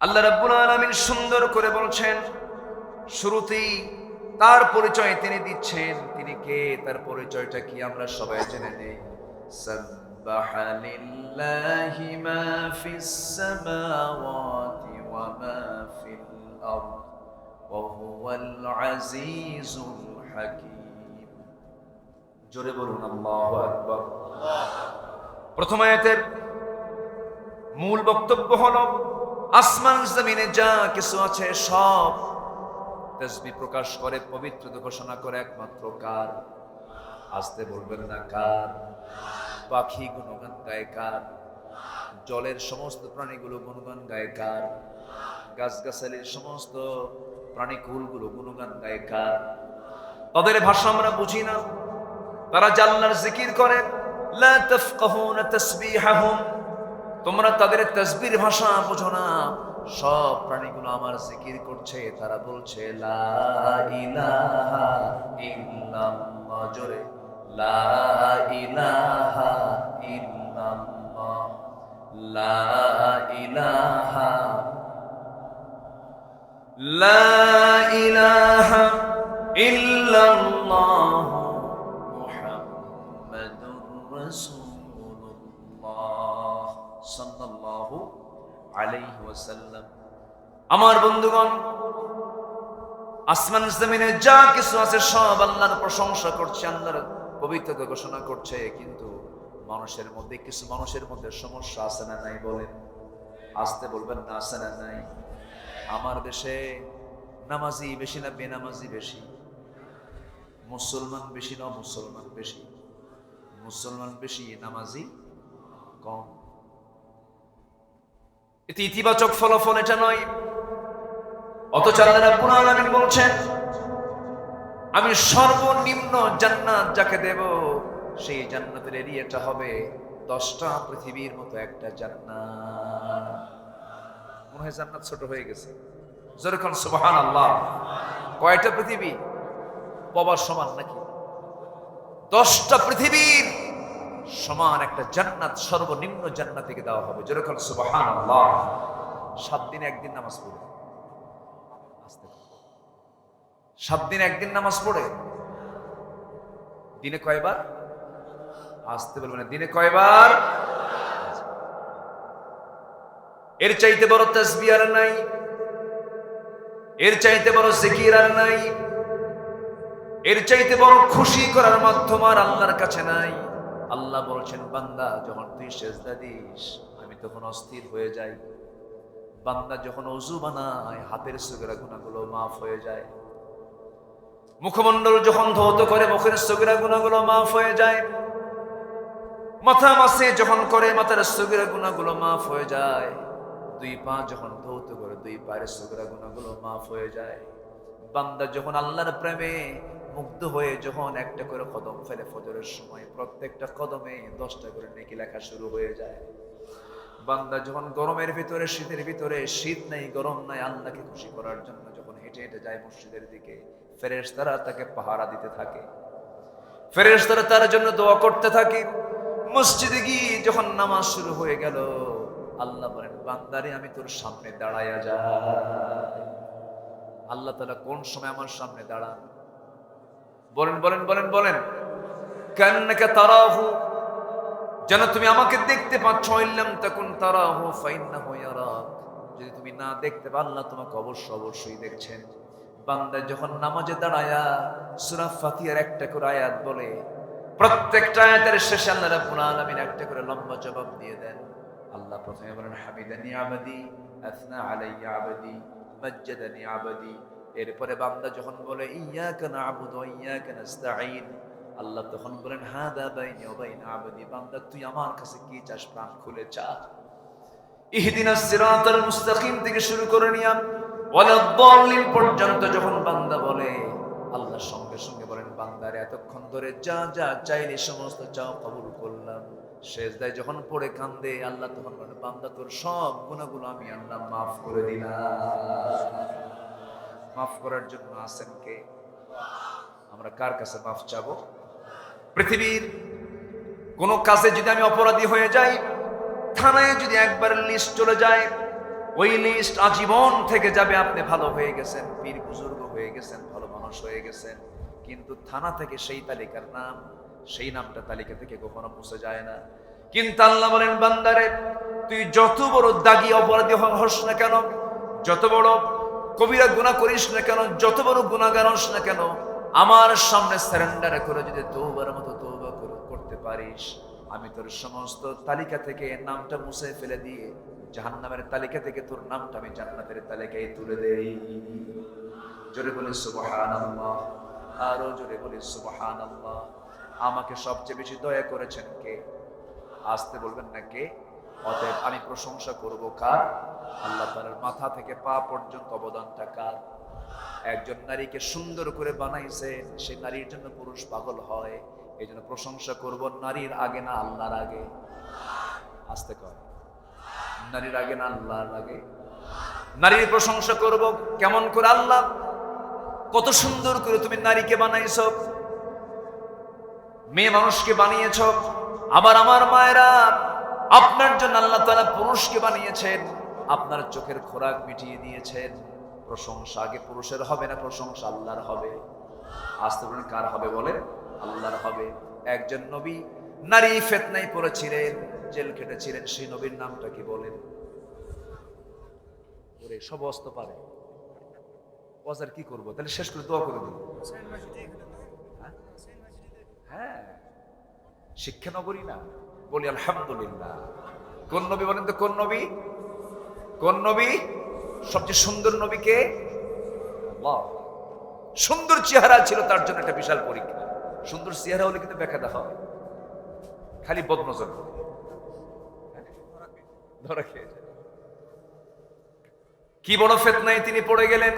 আল্লাহ রাব্বুল আলামিন সুন্দর করে বলছেন, শুরুতেই তার পরিচয় তিনি দিচ্ছেন। তিনি কে, তার পরিচয়টা কি আমরা সবাই জেনে নেই। সাব্বাহা লিল্লাহি মা ফিস সামাওয়াতি ওয়া মা ফিল আরদ ওয়া হুয়াল আজিজুল হাকীম। জোরে বলুন আল্লাহু আকবার। প্রথম আয়াতের মূল বক্তব্য হলো আসমান জমিনে যা কিছু আছে সব তাসবিহ প্রকাশ করে, পবিত্রতা ঘোষণা করে একমাত্র কার? আসতে বলবেন না কার? পাখি গুণগান গায় কার? জলের সমস্ত প্রাণীগুলো গুণগান গায় কার? গাছগাছালির সমস্ত প্রাণীকুলগুলো গুণগান গায় কার? তাদের ভাষা আমরা বুঝি না, তারা আল্লাহর জিকির করে। লা তাফকাহুনা তাসবিহাহুম, তোমরা তাদের তাসবির ভাষা বুঝো না। সব প্রাণীগুলো আমার জিকির করছে, তারা বলছে লা ইলাহা ইল্লাল্লাহ। জোরে লা ইলাহা ইল্লাল্লাহ, লা ইলাহা, লা ইলাহা ইল্লাল্লাহ মুহাম্মাদুর রাসূলুল্লাহ সাল্লাল্লাহু আলাইহি ওয়াসাল্লাম। আমার বন্ধুগণ, আসমান জমিনে যা কিছু আছে সব আল্লাহর প্রশংসা করছে, আল্লাহর পবিত্রতা ঘোষণা করছে। কিন্তু মানুষের মধ্যে, কিছু মানুষের মধ্যে সমস্যা আছে না নাই? বলেন, আসতে বলবেন না, আছে না নাই? আমার দেশে নামাজি বেশি না বেনামাজি বেশি? মুসলমান বেশি না মুসলমান বেশি? মুসলমান বেশি, নামাজি কম। এতে ইতিবাচক ফলাফল এটা নয়। অথচ আল্লাহ রাব্বুল আলামিন বলছেন, আমি সর্বনিম্ন জান্নাত যাকে দেব, সেই জান্নাতের এরিয়াটা হবে 10টা পৃথিবীর মতো একটা জান্নাত। মনে হয় জান্নাত ছোট হয়ে গেছে। যেরকম সুবহানাল্লাহ। কয়টা পৃথিবী? পবার সমান নাকি? 10টা পৃথিবীর সমান একটা জান্নাত, সর্বনিম্ন জান্নাতিকে দেওয়া হবে। যেরকম সুবহানাল্লাহ। 7 দিনে একদিন নামাজ পড়ে, 7 দিনে একদিন নামাজ পড়ে, দিনে কয়বার? আসতে বলবেন, দিনে কয়বার? এর চাইতে বড় তাসবিহ আর নাই, এর চাইতে বড় জিকির আর নাই, এর চাইতে বড় খুশি করার মাধ্যম আর আল্লাহর কাছে নাই। আল্লাহ বলছেন, বান্দা যখন তুই সেজদা দিস আমি তখন অস্থির হয়ে যাই। বান্দা যখন ওযু বানায় হাতের সগীরা গুনাহগুলো মাফ হয়ে যায়। মুখমণ্ডল যখন ধৌত করে মুখের সগীরা গুনাহগুলো মাফ হয়ে যায়। মাথা মাসে যখন করে মাথার সগীরা গুনাহগুলো মাফ হয়ে যায়। 2 পা যখন ধৌত করে 2 পায়ের সগীরা গুনাহগুলো মাফ হয়ে যায়। বান্দা যখন আল্লাহর প্রেমে মুগ্ধ হয়ে যখন একটা করে কদম ফেলে ফজরের সময়, প্রত্যেকটা কদমে 10টা করে নেকি লেখা শুরু হয়ে যায়। বান্দা যখন গরমের ভিতরে, শীতের ভিতরে, শীত নাই গরম নাই, আল্লাহকে খুশি করার জন্য যখন হেঁটে হেঁটে যায় মসজিদের দিকে, ফেরেশতারা তাকে পাহারা দিতে থাকে, ফেরেশতারা তার জন্য দোয়া করতে থাকে। মসজিদে গিয়ে যখন নামাজ শুরু হয়ে গেল, আল্লাহ বলেন, বান্দারে আমি তোর সামনে দাঁড়ায়া যাই। আল্লাহ তাআলা কোন সময় আমার সামনে দাঁড়ান? বলেন বলেন বলেন বলেন। কান্নাকা তারাহু, যেন তুমি আমাকে দেখতে পাচ্ছ। ইল্লাম তাকুন তারাহু ফাইন্নাহু ইয়ারাক, যদি তুমি না দেখতে পাও আল্লাহ তোমাকে অবশ্যই দেখছেন। বান্দা যখন নামাজে দাঁড়ায়া সূরা ফাতিহার একটা করে আয়াত বলে, প্রত্যেকটা আয়াতের শেষে আল্লাহ রাব্বুল আলামিন একটা করে লম্বা জবাব দিয়ে দেন। আল্লাহ প্রথমে বলেন, হামিদানি আবদি, আথনা আলাইয়া আবদি, মাজ্জাদানি আবদি। এরপরে বান্দা যখন বলে ইয়্যাকা না'বুদু ওয়া ইয়্যাকা নাস্তাঈন, আল্লাহ তখন বলেন, হাদা বাইনি ওয়া বাইনা আবদি, বান্দা তুই আমার কাছে কি চাস, প্রাণ খুলে চা। ইহদিনাস সিরাতাল মুস্তাকিম থেকে শুরু করে নিয়ে ওয়ালাদ-দাল্লিন পর্যন্ত যখন বান্দা বলে, আল্লাহ সঙ্গে সঙ্গে বলেন, বান্দারে এতক্ষণ ধরে যা যা চাইলে সমস্ত চাও কবুল করলাম। সেজদায় যখন পড়ে কান্দে, আল্লাহ তখন বলেন, বান্দা তোর সব গুনাহগুলো আমি আল্লাহ মাফ করে দিলাম। মাফ করার জন্য আছেন কে? আমরা কার কাছে মাফ চাবো? পৃথিবীর কোন কাজে যদি আমি অপরাধী হয়ে যাই, থানায় যদি একবার লিস্ট চলে যায়, ওই লিস্ট আজীবন থেকে যাবে। আপনি ভালো হয়ে গেছেন, পীর বুজুর্গ হয়ে গেছেন, ভালো মানুষ হয়ে গেছেন, কিন্তু থানা থেকে সেই তালিকার নাম, সেই নামটা তালিকা থেকে কখনো মুছে যায় না। কিন্তু আল্লাহ বলেন, বান্দারে তুই যত বড় দাগী অপরাধী হস না কেন, যত বড় কবিরা গুনাহ করিস না কেন, যত বড় গুনাহগার হস না কেন, আমার সামনে সারেন্ডার করে যদি তওবার মতো তওবা করতে পারিস, আমি তোর সমস্ত তালিকা থেকে নামটা মুছে ফেলে দিয়ে জাহান্নামের তালিকা থেকে তোর নামটা আমি জান্নাতের তালিকায় তুলে দেই। জোরে বলে সুবহানাল্লাহ, আরো জোরে বলে সুবহানাল্লাহ। আমাকে সবচেয়ে বেশি দয়া করেছেন কে? আসতে বলবেন না কে? অতএব আমি প্রশংসা করব কার? আল্লাহ তাআলার মাথা থেকে পা পর্যন্ত অবদানটা কার? একজন নারীকে সুন্দর করে বানাইছেন, সেই নারীর জন্য পুরুষ পাগল হয়। এই জন্য প্রশংসা করব নারীর আগে না আল্লাহর আগে। আসতে কর, নারীর আগে না আল্লাহর আগে। নারীর প্রশংসা করব কেমন করে? আল্লাহ কত সুন্দর করে তুমি নারীকে বানাইছো, মেয়ে মানুষকে বানিয়েছ। আবার আমার মায়েরা, আপনার জন্য আল্লাহ তাআলা পুরুষকে বানিয়েছেন, আপনার চোখের খোরাক মিটিয়ে দিয়েছেন। প্রশংসা আগে পুরুষের হবে না, প্রশংসা আল্লাহর হবে। আসতে বলেন কার হবে? বলে আল্লাহর হবে। একজন নবী নারী ফিতনায় পড়েছিলেন, জেল কেটেছিলেন, সেই নবীর নামটা কি বলেন? ওরে সব অস্ত পারে, ওয়াজার কি করবো? তাহলে শেষ করে দোয়া করে দিন। হ্যাঁ, শিক্ষা নগরী না? বলি আলহামদুলিল্লাহ। কোন নবী বলেন তো? কোন নবী? কোন নবী? সবচেয়ে সুন্দর নবীকে? আল্লাহ। সুন্দর চেহারা ছিল তার জন্য একটা বিশাল পরীক্ষা। সুন্দর চেহারা হলে কিন্তু ব্যাখ্যা দেখা হয়, খালি বদনজর করে ধরা খেয়ে যায়। কি বড় ফিতনায় তিনি পড়ে গেলেন।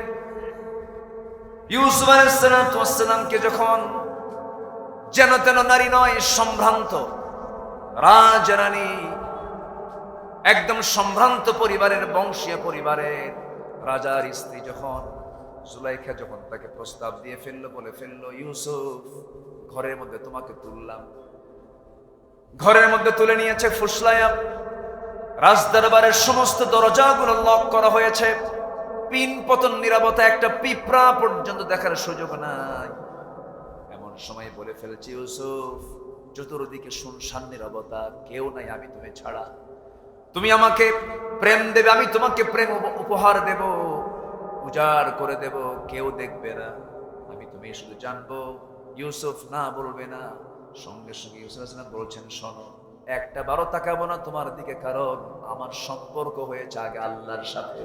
ইউসুফ আলাইহিস সালামকে যখন যেন তেন নারী নয়, সম্ভ্রান্ত রাজরানী, একদম সম্ভ্রান্ত পরিবারের, বংশীয় পরিবারের রাজার স্ত্রী যখন জুলাইখা যখন তাকে প্রস্তাব দিয়ে ফেললো, বলে ফেললো, ইউসুফ ঘরের মধ্যে তোমাকে তুললাম। ঘরের মধ্যে তুলে নিয়েছে ফুসলায়া। রাজদরবারের সমস্ত দরজাগুলো লক করা হয়েছে, পিন পতন নিরাপত্তা, একটা পিঁপড়া পর্যন্ত দেখার সুযোগ নাই। এমন সময় বলে ফেলছি, ইউসুফ চতুর্দিকে শুনশান নীরবতা, কেউ নাই আমি তুমি ছাড়া। তুমি আমাকে প্রেম দেবে, আমি তোমাকে প্রেম উপহার দেব, উজাড় করে দেব, কেউ দেখবে না, আমি তুমি শুধু জানবো। ইউসুফ না বলবে না। সঙ্গে সঙ্গে ইউসুফ আলাইহিস সালাম বলছেন, শোনো, একটা বারো তাকাবো না তোমার দিকে, কারণ আমার সম্পর্ক হয়েছে আগে আল্লাহর সাথে।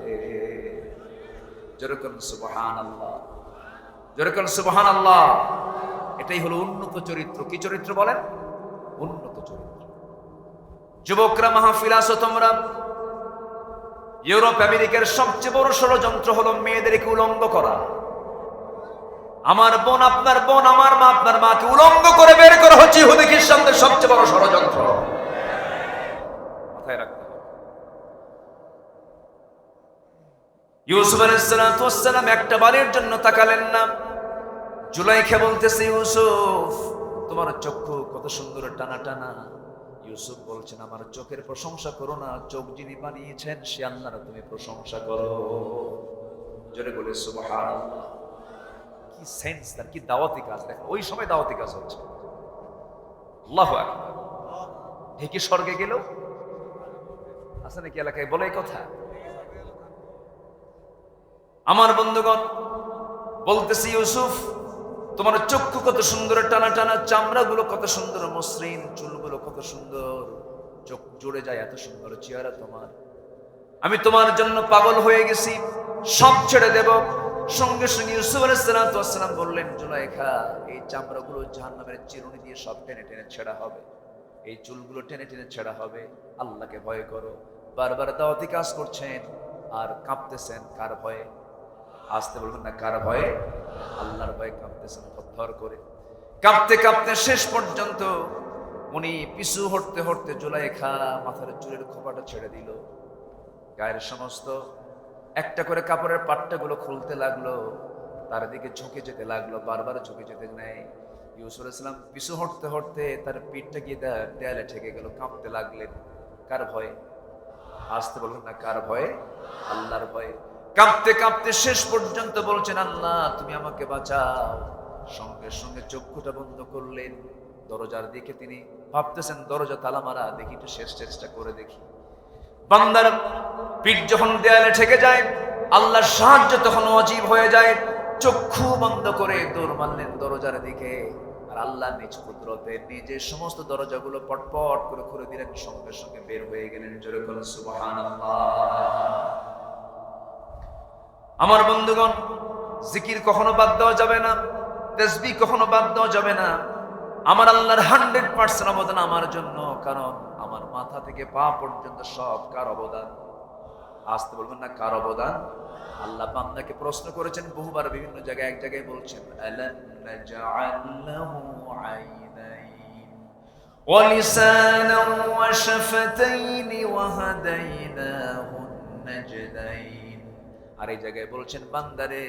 যেরকম সুবহানাল্লাহ, যেরকম সুবহানাল্লাহ। এটাই হলো উন্নত চরিত্র। কি চরিত্র বলেন? উন্নত চরিত্র। যুবকরা মাহফিল আসো তোমরা। ইউরোপ আমেরিকার সবচেয়ে বড় ষড়যন্ত্র হলো মেয়েদেরকে উলঙ্গ করা। আমার বোন, আপনার বোন, আমার মা, আপনার মাকে উলঙ্গ করে বের করা হচ্ছে ইহুদি খ্রিস্টানদের সবচেয়ে বড় ষড়যন্ত্র। মাথায় রাখতে হবে। ইউসুফ আলাইহিস সালাম একটা বারের জন্য তাকালেন না। জুলাইখা বলতেছে, ইউসুফ তোমার চক্ষু কত সুন্দর টানা টানা। ইউসুফ বলছেন, আমার চোখের প্রশংসা করো না, চোখ যিনি বানিয়েছেন সে আল্লাহর তুমি প্রশংসা করো। জোরে বলে সুবহানাল্লাহ। কি সেন্স তার, কি দাওয়াতি কাজ! দেখো ওই সময় দাওয়াতি কাজ হচ্ছে। আল্লাহু আকবার। ঢেকে স্বর্গে গেল আছে নাকি এলাকায় বলে কথা? আমার বন্ধুগণ বলতেছি, ইউসুফ তোমার চক্ষু কত সুন্দর টানা টানা, চামড়াগুলো কত সুন্দর মসৃণ, চুলগুলো কত সুন্দর, চোখ জুড়ে যায়, এত সুন্দর চেহারা তোমার। আমি তোমার জন্য পাগল হয়ে গেছি, সব ছেড়ে দেব। সঙ্গে সঙ্গে ইউসুফ আলাইহিস সালাম বললেন, জুলাইখা এই চামড়াগুলো জাহান্নামের চিরুনি দিয়ে সব টেনে টেনে ছেঁড়া হবে, এই চুলগুলো টেনে টেনে ছেঁড়া হবে। আল্লাহকে ভয় করো। বারবার দাওয়াতি কাজ করছেন আর কাঁপতেছেন কার ভয়ে? আসতে বলবেন না, কার ভয়ে? আল্লাহর ভয়ে কাঁপতেছেন থরথর করে। কাঁপতে কাঁপতে শেষ পর্যন্ত উনি পিছু হটতে হটতে জুলাইখা মাথার চুলের খোপাটা ছেড়ে দিল। গায়ের সমস্ত একটা করে কাপড়ের পাট্টাগুলো খুলতে লাগলো, তার দিকে ঝুঁকে যেতে লাগলো, বারবার ঝুঁকে যেতে নেয়। ইউসুফ আলাইহিস সালাম পিছু হটতে হটতে তার পিঠটা গিয়ে দেয়ালে ঠেকে গেল, কাঁপতে লাগলেন। কার ভয়ে? আসতে বলবেন না কার ভয়ে? আল্লাহর ভয়ে। কাঁপতে কাঁপতে শেষ পর্যন্ত বলছেন, আল্লাহ তুমি আমাকে বাঁচাও। সঙ্গে সঙ্গে চক্ষুটা বন্ধ করলেন। দরজার দিকে তিনি ভাবতেছেন দরজা তালা মারা, দেখি একটু শেষ চেষ্টা করে দেখি। বান্দার পিঠ যখন দেয়ালে ঠেকে যায়, আল্লাহর সাহায্য তখন অজীব হয়ে যায়। চক্ষু বন্ধ করে দৌড় মারলেন দরজার দিকে। আর আল্লাহ নিজ কুদরতে নিজে সমস্ত দরজাগুলো পটপট করে খুলে দিলেন। সঙ্গে সঙ্গে বের হয়ে গেলেন। জোরে বলেন সুবহানাল্লাহ। আমার বন্ধুগণ, জিকির কখনো বাদ দেওয়া যাবে না, তাসবিহ কখনো বাদ দেওয়া যাবে না। আমার আল্লাহর 100% অবদান আমার জন্য, কারণ আমার মাথা থেকে পা পর্যন্ত সব কার অবদান? আসতে বলবেন না কার অবদান? আল্লাহ বান্দাকে প্রশ্ন করেছেন বহুবার, বিভিন্ন জায়গায়। এক জায়গায় বলছেন আলাম নাজআল লাহু আইনাইন ওয়া লিসানান ওয়া শাফাতাইন ওয়া হাদাইনাহু নাজদাইন। আর এই জায়গায় বলছেন বান্দারে,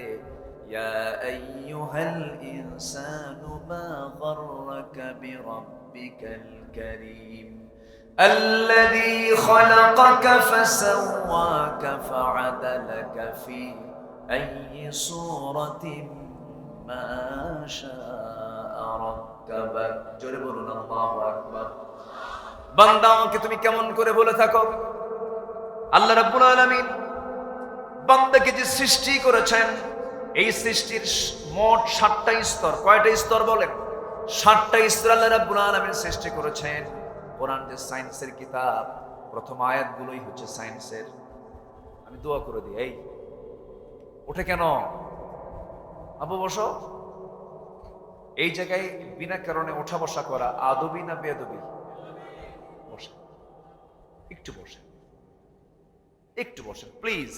ইয়া আইয়ুহাল ইনসানু মা গাররাকা বিরাব্বিকাল কারীম الذي خلقك فسواك فعدلك في أي صورة ما شاء ركبك। জোরে বলুন আল্লাহু আকবার। বান্দা আমাকে তুমি কেমন করে বলে থাকো? আল্লাহ রাব্বুল আলামিন বান্দাকে যে সৃষ্টি করেছেন, এই সৃষ্টির মোট 7টা স্তর। কয়টা স্তর বলেন? 7টা স্তর আল্লাহ রাব্বুল আলামিন সৃষ্টি করেছেন। কোরআন যে সায়েন্সের কিতাব, প্রথম আয়াতগুলোই হচ্ছে সায়েন্সের। আমি দোয়া করে দিই, এই ওঠে কেন? আবু বসো। এই জায়গায় বিনা কারণে ওঠা বসা করা আদবি না বেয়াদবি? বসে, একটু বসে, একটু বসেন প্লিজ।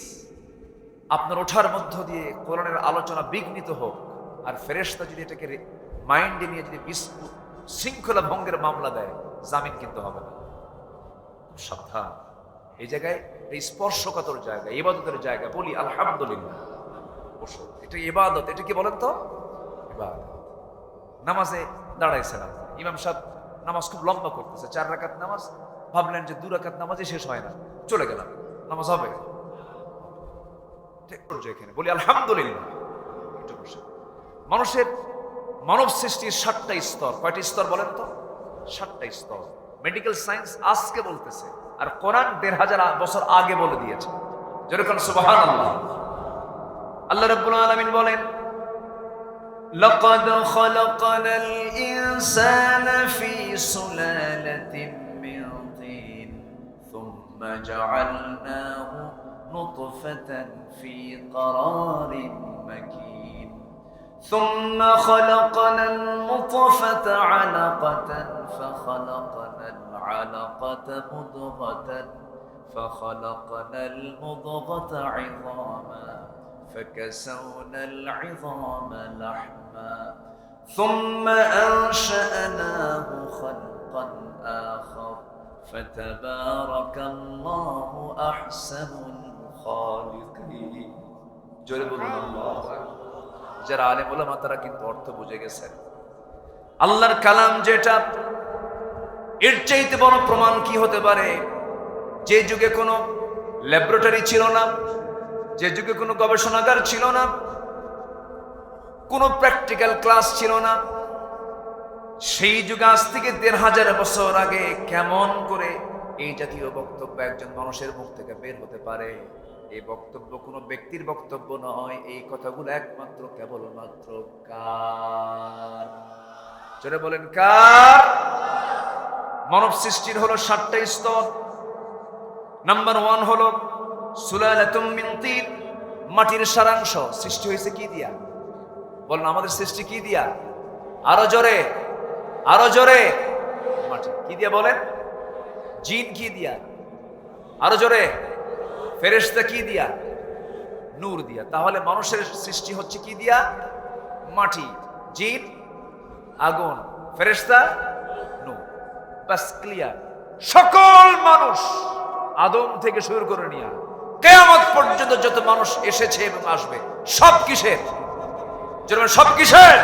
আপনার ওঠার মধ্য দিয়ে কোরআনের আলোচনা বিঘ্নিত হোক। আর ফেরেশতা যদি এটাকে মাইন্ডে নিয়ে যদি শৃঙ্খলা ভঙ্গের মামলা দেয়, জামিন কিন্তু হবে না। সাবধান। এই জায়গায় এই স্পর্শকাতর জায়গা, ইবাদতের জায়গা। বলি আলহামদুলিল্লাহ। বসো, এটা ইবাদত। এটা কি বলেন তো? ইবাদত। নামাজে দাঁড়াইছিলাম, ইমাম সাহেব নামাজ খুব লম্বা করতেছে, 4 রাকাত নামাজ। ভাবলেন যে 2 রাকাত নামাজে শেষ হয় না, চলে গেলাম, নামাজ হবে ঠিক করছে এখানে। বলি আলহামদুলিল্লাহ। একটু বসে। মানুষের মানব সৃষ্টির 7টা স্তর। কয়টি স্তর বলেন তো? 7টা স্তর। মেডিকেল সায়েন্স আজকে বলতেছে, আর কোরআন 1500 বছর আগে বলে দিয়েছে। যেরকম সুবহানাল্লাহ। আল্লাহ রাব্বুল আলামিন বলেন, লাকাদ খালাকনাল ইনসানা ফি সুলালাতিন মিন তিন সুম্মা জাআলনাহু নুতফাতান ফি قرارিন মাকিন ثم خلقنا النطفة علقة فخلقنا العلقة مضغة فخلقنا المضغة عظاما فكسونا العظام لحما ثم أنشأناه خلقا آخر فتبارك الله أحسن الخالقين। جرب الله। যারা আলেম ওলামা তারা কিন্তু অর্থ বুঝে গেছেন। আল্লাহর কালাম যেটা, এর চাইতে বড় প্রমাণ কি হতে পারে? যে যুগে কোনো ল্যাবরেটরি ছিল না, যে যুগে কোনো গবেষণাগার ছিল না, কোনো প্র্যাকটিক্যাল ক্লাস ছিল না, সেই যুগে আজ থেকে 1500 বছর আগে কেমন করে এই জাতীয় বক্তব্য একজন মানুষের মুখ থেকে বের হতে পারে? এই বক্তব্য কোনো ব্যক্তির বক্তব্য নয়। এই কথাগুলো একমাত্র কেবলমাত্র কার? জোরে বলেন কার? মানব সৃষ্টির হলো 7টা স্তর। নাম্বার 1 হলো সুলালাতুম মিন তিন, মাটির সারাংশ। সৃষ্টি হয়েছে কি দিয়া? বলেন আমাদের সৃষ্টি কি দিয়া? আরো জোরে, আরো জোরে। মাটি কি দিয়া বলেন? জিন কি দিয়া? আরো জোরে। ফেরেশতা কি দিয়া? নূর দিয়া। তাহলে মানুষের সৃষ্টি হচ্ছে কি দিয়া? মাটি, জিন, আগুন, ফেরেশতা, নূর। বাস ক্লিয়ার। সকল মানুষ আদম থেকে শুরু করে নিয়ে কিয়ামত পর্যন্ত যত মানুষ এসেছে এবং আসবে, সব কিসের? যেন সব কিসের?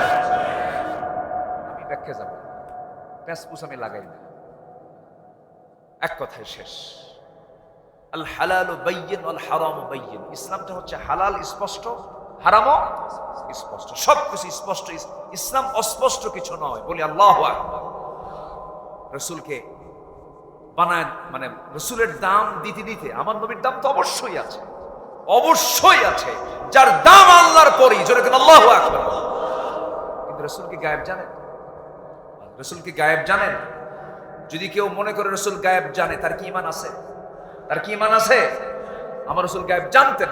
আমি ব্যাখ্যা যাব, প্যাসপুস আমি লাগাই না, এক কথায় শেষ। আল হালালু বাইয়িন ওয়াল হারামু বাইয়িন। ইসলামটা হচ্ছে হালাল স্পষ্ট, হারামও স্পষ্ট, সবকিছু স্পষ্ট। ইসলাম অস্পষ্ট কিছু নয়। বলি আল্লাহু আকবার। রাসূলকে বানায়, মানে রাসূলের দাম দিতে দিতে আমার নবীর দাম তো অবশ্যই আছে, অবশ্যই আছে। যার দাম আল্লাহর পরই, জোরে কেন আল্লাহু আকবার। কিন্তু রাসূল কি গায়েব জানেন? রাসূল কি গায়েব জানেন? যদি কেউ মনে করে রাসূল গায়েব জানে, তার কি ঈমান আছে? তার কি ঈমান আছে? আমার রাসূল গায়েব জানতেন।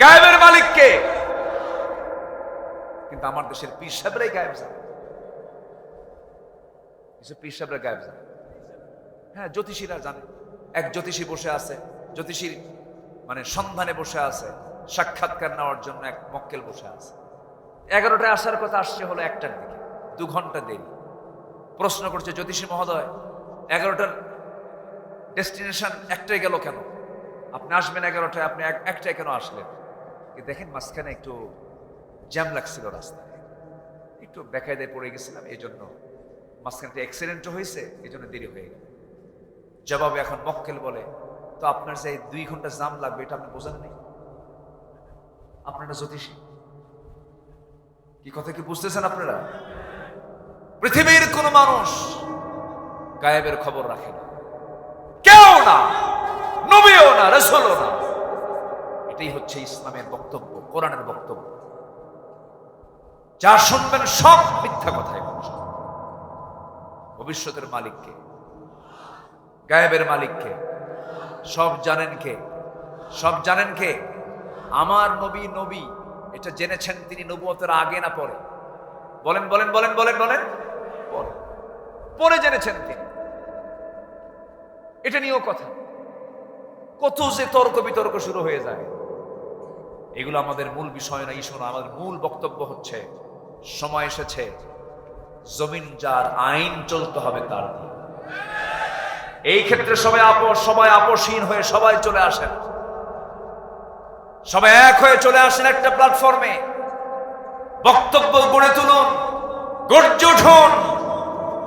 গায়েবের মালিক কে? কিন্তু আমার দেশের পীর সাহেবরাই গায়েব জানে। কিছু পীর সাহেবরা গায়েব জানে। হ্যাঁ, জ্যোতিষীরা জানে। এক জ্যোতিষী বসে আছে, জ্যোতিষীর মানে সন্ধানে বসে আছে, সাক্ষাৎকার নেওয়ার জন্য এক মক্কেল বসে আছে। 11টায় আসার কথা, আসছে হলো 1টার দিকে, 2 ঘন্টা দেরি। প্রশ্ন করছে, জ্যোতিষী মহোদয় 11টার ডেস্টিনেশন 1টায় গেল কেন? আপনি আসবেন 11টায়, আপনি 1টায় কেন আসলেন? দেখেন মাঝখানে একটু জ্যাম লাগছিল, রাস্তায় একটু বেকায়দায় পড়ে গেছিলাম, এই জন্য মাঝখানে অ্যাক্সিডেন্টও হয়েছে, এই জন্য দেরি হয়ে গেল। জবাবে এখন মক্কেল বলে, তো আপনার যে 2 ঘন্টা জাম লাগবে এটা আপনি বোঝেন নাই? আপনারা জ্যোতিষী, কি কথা কি বুঝতেছেন আপনারা? পৃথিবীর কোন মানুষ গায়েবের খবর রাখে না, কেউ না, নবীও না, রাসূলও না। এটাই হচ্ছে ইসলামের বক্তব্য, কোরআনের বক্তব্য। যা শুনবেন সব মিথ্যা কথাই বলছে। ভবিষ্যতের মালিককে, গায়েবের মালিককে, সব জানেন কে? সব জানেন কে? আমার নবী। নবী এটা জেনেছেন তিনি নবুয়তের আগে না পরে? বলেন বলেন বলেন বলেন বলেন। পরে জেনেছেন তিনি। এটা নিয়েও কথা, কত যে তর্ক বিতর্ক শুরু হয়ে যায়। এগুলো আমাদের মূল বিষয় না, ইস্যু না। আমাদের মূল বক্তব্য হচ্ছে, সময় এসেছে জমিন যার, আইন চলতে হবে তার। এই ক্ষেত্রে সবাই আপোষহীন হয়ে সবাই চলে আসেন, সবাই এক হয়ে চলে আসেন একটা প্ল্যাটফর্মে। বক্তব্য গড়ে তুলুন, গর্জে উঠুন।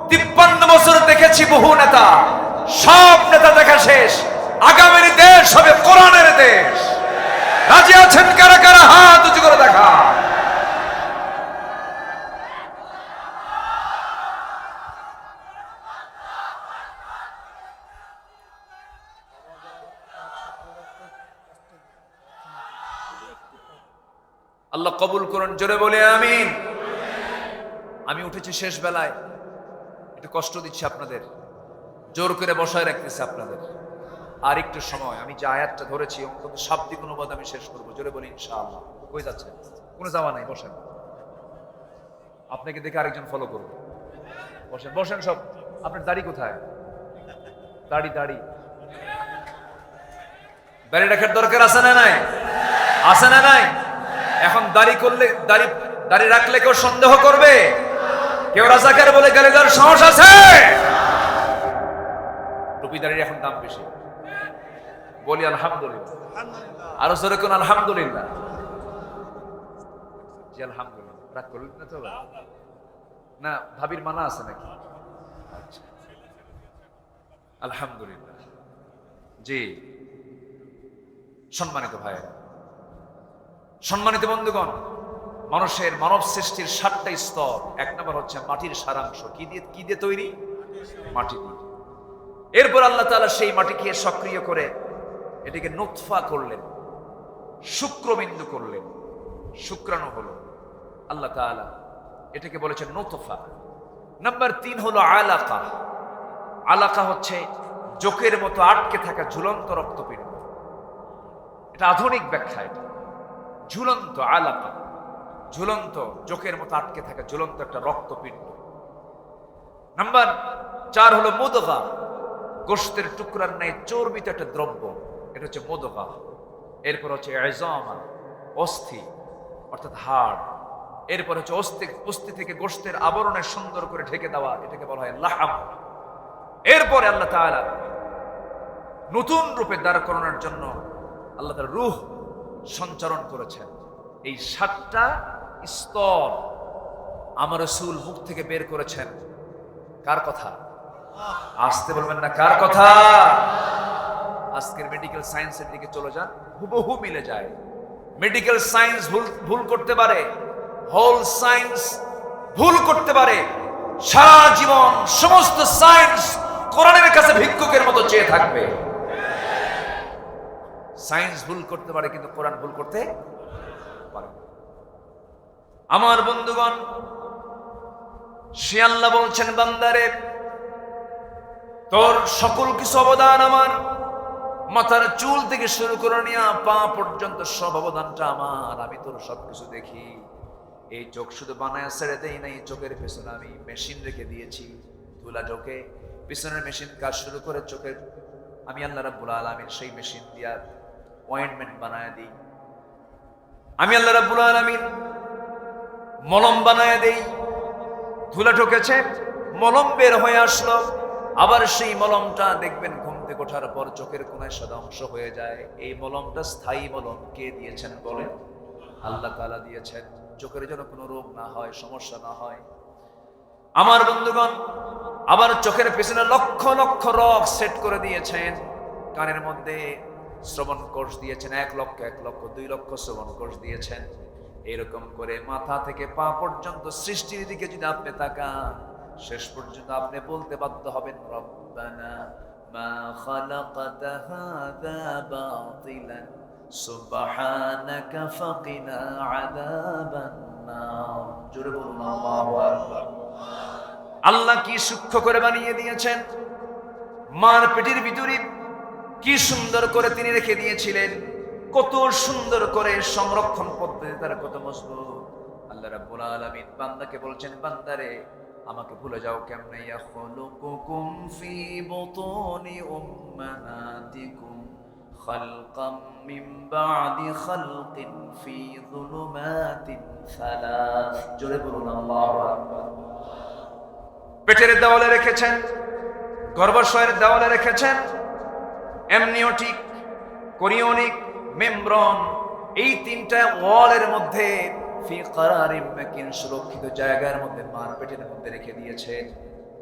53 বছর দেখেছি বহু নেতা, সব নেতা দেখা শেষ। আগামীর দেশ হবে কোরআনের দেশ। রাজি আছেন কারা কারা? হাত উঁচু করে দেখা। আল্লাহ কবুল করুন, জোরে বলে আমিন। আমি উঠেছি শেষ বেলায়, একটু কষ্ট দিচ্ছি আপনাদের, জোর করে বসায় রাখতেছি আপনাদের। আর একটু সময়, আমি যে আয়াতটা ধরেছি অন্তত শাব্দিক অনুবাদ আমি শেষ করবো। জোরে বলি ইনশাআল্লাহ। কই যাচ্ছে? কোনো যাওয়া নাই, বসেন। আপনাকে দেখে আরেকজন ফলো করবে। বসেন বসেন সব। আপনার দাড়ি কোথায়? দাড়ি দাড়ি দাড়ি রাখার দরকার আছে না নাই? আছে না নাই? এখন দাড়ি করলে, দাড়ি রাখলে কেউ সন্দেহ করবে? কেউ রাজাকার বলে গেলে তার সাহস আছে? টুপি দাড়ির এখন দাম বেশি। বলি আলহামদুলিল্লাহ। আরো জোরে কোন আলহামদুলিল্লাহ। জি আলহামদুলিল্লাহ। রাগ করলেন না তো? না, ভাবির মানা আছে নাকি? আচ্ছা, আলহামদুলিল্লাহ। জি, সম্মানিত ভাইয়েরা, সম্মানিত বন্ধুগণ, মানুষের মানব সৃষ্টির 7টা স্তর। 1 নম্বর হচ্ছে মাটির সারাংশ। কি দিয়ে তৈরি? মাটি দিয়ে। এরপর আল্লাহ তাআলা সেই মাটিকে সক্রিয় করে এটাকে নুতফা করলেন, শুক্রবিন্দু করলেন, শুক্রাণু হলো। আল্লাহ তাআলা এটাকে বলেছেন নুতফা। নাম্বার 3 হলো আলাকা। আলাকা হচ্ছে জোকের মতো আটকে থাকা ঝুলন্ত রক্তপিণ্ড। এটা আধুনিক ব্যাখ্যা। এটা ঝুলন্ত আলাকা, ঝুলন্ত জোকের মতো আটকে থাকা ঝুলন্ত একটা রক্তপিণ্ড। নাম্বার 4 হলো মুদগা। গোশতের টুকরার ন্যায় চর্বিত একটা দ্রব্য, এটা হচ্ছে মুদগা। এরপর হচ্ছে ইজামা, অস্থি অর্থাৎ হাড়। এরপর হচ্ছে অস্থি থেকে গোশতের আবরণে সুন্দর করে ঢেকে দেওয়া, এটাকে বলা হয় লাহাম। এরপরে আল্লাহ তাআলা নতুন রূপে দাঁড় করানোর জন্য আল্লাহ তাআলা রূহ সঞ্চারণ করেছেন। এই 7টা স্তর আমার রাসূল মুখ থেকে বের করেছেন। কার কথা? আসতে বলবেন না, কার কথা? আজকের মেডিকেল সায়েন্সের দিকে চলে যান, হুবহু মিলে যায়। মেডিকেল সায়েন্স ভুল করতে পারে, হোল সায়েন্স ভুল করতে পারে, সারা জীবন সমস্ত সায়েন্স কোরআনের কাছে ভিক্ষুকের মতো চেয়ে থাকবে। সায়েন্স ভুল করতে পারে কিন্তু কোরআন ভুল করতে পারে। আমার বন্ধুগণ, সে আল্লাহ বলছেন, বান্দারে তোর সকল কিছু অবদান আমার, মাথার চুল থেকে শুরু করে নিয়ে পা পর্যন্ত সব অবদানটা আমার, আমি তোর সবকিছু দেখি। এই চোখ শুধু বানায় ছেড়ে দেই নাই, চোখের পেছনে আমি মেশিন রেখে দিয়েছি, ধুলা ঢোকে, পিছনের মেশিন কাজ শুরু করে চোখের, আমি আল্লাহ রাব্বুল আলামিন সেই মেশিন দিয়া অয়েন্টমেন্ট বানায় দিই, আমি আল্লাহ রাব্বুল আলামিন মলম বানায় দেই। ধুলা ঢুকেছে, মলম বের হয়ে আসলো, আবার সেই মলমটা দেখবেন ঘুম থেকে ওঠার পর চোখের কোনায় সাদা অংশ হয়ে যায়। এই মলমটা স্থায়ী মলম, কে দিয়েছেন বলেন? আল্লাহ তাআলা দিয়েছেন, চোখের যেন কোনো রোগ না হয়, সমস্যা না হয়। আমার বন্ধুগণ, আবার চোখের পেছনে লক্ষ লক্ষ রগ সেট করে দিয়েছেন, কানের মধ্যে শ্রবণ কোষ দিয়েছেন, 1 লক্ষ 2 লক্ষ শ্রবণ কোষ দিয়েছেন। এরকম করে মাথা থেকে পা পর্যন্ত সৃষ্টির দিকে যদি আপনি তাকান, শেষ পর্যন্ত আপনি বলতে বাধ্য হবেন, রব্বানা মা খালাকতা হাযা বাতিলান সুবহানাকা ফাকিনা আযাবান নার। জোরে বলুন আল্লাহু আকবার। আল্লাহ কি সূক্ষ্ম করে বানিয়ে দিয়েছেন, মার পেটের ভিতরে কি সুন্দর করে তিনি রেখে দিয়েছিলেন, কত সুন্দর করে সংরক্ষণ পদ্ধতি তার কত মজবুত। আল্লাহ রাব্বুল আলামিন বান্দাকে বলছেন, বান্দারে আমাকে ভুলে যাও কেমনে, ইয়াখলুকুকুম ফি বুতুনি উম্মাহাতিকুম খালকাম মিন বাদি খালকিন ফি যুলুমাতিন সালাস। জোরে বলুন আল্লাহু আকবার। পেটের দেওয়ালে রেখেছেন, গর্ভাশয়ের দেওয়ালে রেখেছেন, এমনিওটিক, কোরিওনিক, মেমব্রন, এই 3টা ওয়ালের মধ্যে ফি কারারিম মাকিন, সুরক্ষিত জায়গার মধ্যে মার পেটের মধ্যে রেখে দিয়েছেন।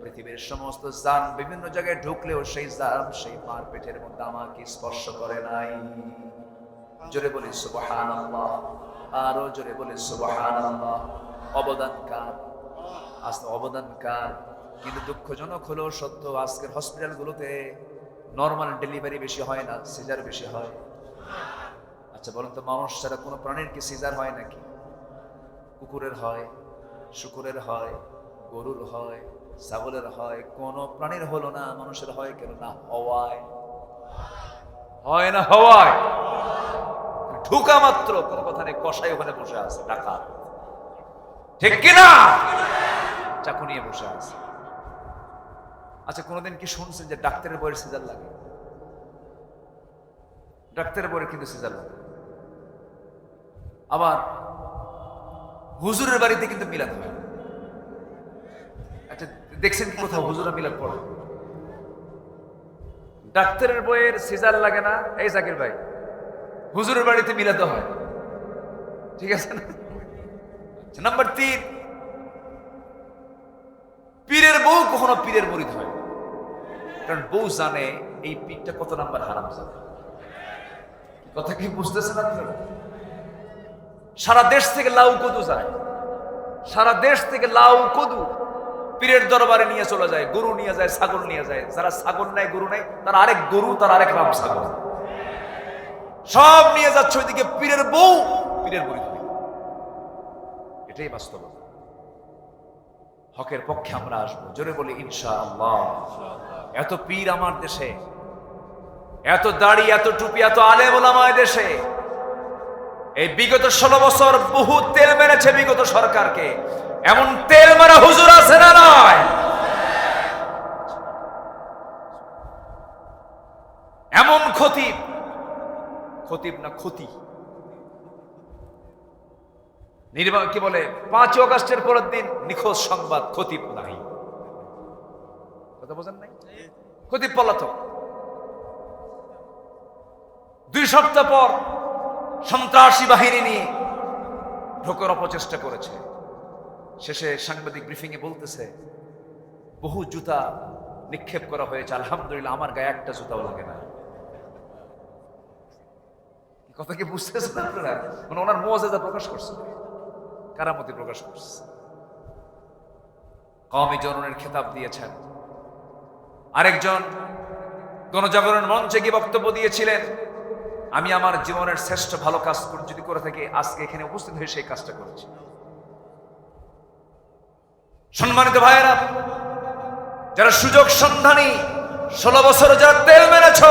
পৃথিবীর সমস্ত জান বিভিন্ন জায়গায় ঢুকলেও সেই জান সেই মার পেটের মধ্যে আমাকে স্পর্শ করে নাই। জোরে বলি সুবহানাল্লাহ, আরো জোরে বলি সুবহানাল্লাহ। অবদান কার? আজকে অবদান কার? কিন্তু দুঃখজনক হলেও সত্য, আজকের হসপিটালগুলোতে নর্মাল ডেলিভারি বেশি হয় না, সিজার বেশি হয়। আচ্ছা বলুন তো, মানুষ ছাড়া কোনো প্রাণীর কি সিজার হয় নাকি? কুকুরের হয়, শুকুরের হয়, গরুর হয়, ছাগলের হয়, কোন প্রাণীর হলো না, মানুষের হয় কেন? না হওয়ায় হয়, না হওয়ায় ঢুকা মাত্র কোন কথা নেই, কসাই ওখানে বসে আছে, টাকা, ঠিক কিনা? চাকু নিয়ে বসে আছে। আচ্ছা কোনোদিন কি শুনছেন যে ডাক্তারের বইয়ের সিজার লাগে? ডাক্তারের বইয়ের কিন্তু সিজার লাগে। আবার হুজুরের বাড়িতে কিন্তু মিলাদ হয়। আচ্ছা দেখছেন কি কোথাও হুজুরা মিলাদ পড়ে? ডাক্তারের বইয়ের সিজার লাগে না, এই জাকির ভাই, হুজুরের বাড়িতে মিলাদ হয়, ঠিক আছে না? নাম্বার 3, পীরের বউ কখনো পীরের মুরিদ হয়, কারণ বউ জানে এই পীরটা কত নাম্বার হারাম জানে। কথা কি বুঝতেছেন আপনারা? সারা দেশ থেকে লাউ কদু যায়, সারা দেশ থেকে লাউ কদু পীরের দরবারে নিয়ে চলে যায়, গরু নিয়ে যায়, ছাগল নিয়ে যায়। যারা ছাগল নেয়, গরু নেয়, তার আরেক গরু, তার আরেক নাম ছাগল, সব নিয়ে যাচ্ছে ওইদিকে। পীরের বউ পীরের মুরিদ হয়, এটাই বাস্তবতা। হকের পক্ষে আমরা আসবো, জোরে বলি ইনশাআল্লাহ। এত পীর আমার দেশে, এত দাড়ি, এত টুপি, এত আলেম ওলামা দেশে। এই বিগত 16 বছর বহু তেল মেরেছে বিগত সরকারকে, এমন তেল মারা হুজুর আছে না নয়? এমন খতিব, খতিব না ক্ষতি, কি বলে 5 আগস্টের পরের দিন নিখোঁজ সংবাদ, খতিব নাই। কথা বোঝেন নাই? খতিব পলাতক। 2 সপ্তাহ পর সন্ত্রাসী বাহিনী নিয়ে ঢোকার অপচেষ্টা করেছে। শেষে সাংবাদিক ব্রিফিং এ বলতেছে, বহু জুতা নিক্ষেপ করা হয়েছে, আলহামদুলিল্লাহ আমার গায়ে একটা জুতাও লাগে না। কথা কি বুঝতেছেন আপনারা? মানে ওনার মুআজিজা প্রকাশ করছে, কারামতি প্রকাশ করছে। কওমি জননের খেতাব দিয়েছেন। আরেকজন গণজাগরণ মঞ্চে গিয়ে বক্তব্য দিয়েছিলেন, আমি আমার জীবনের শ্রেষ্ঠ ভালো কাজ যদি করে থাকি আজকে এখানে উপস্থিত হয়ে সেই কাজটা করেছি। সম্মানিত ভাইয়েরা, যারা সুযোগ সন্ধানী 16 বছর যারা তেল মেরেছ,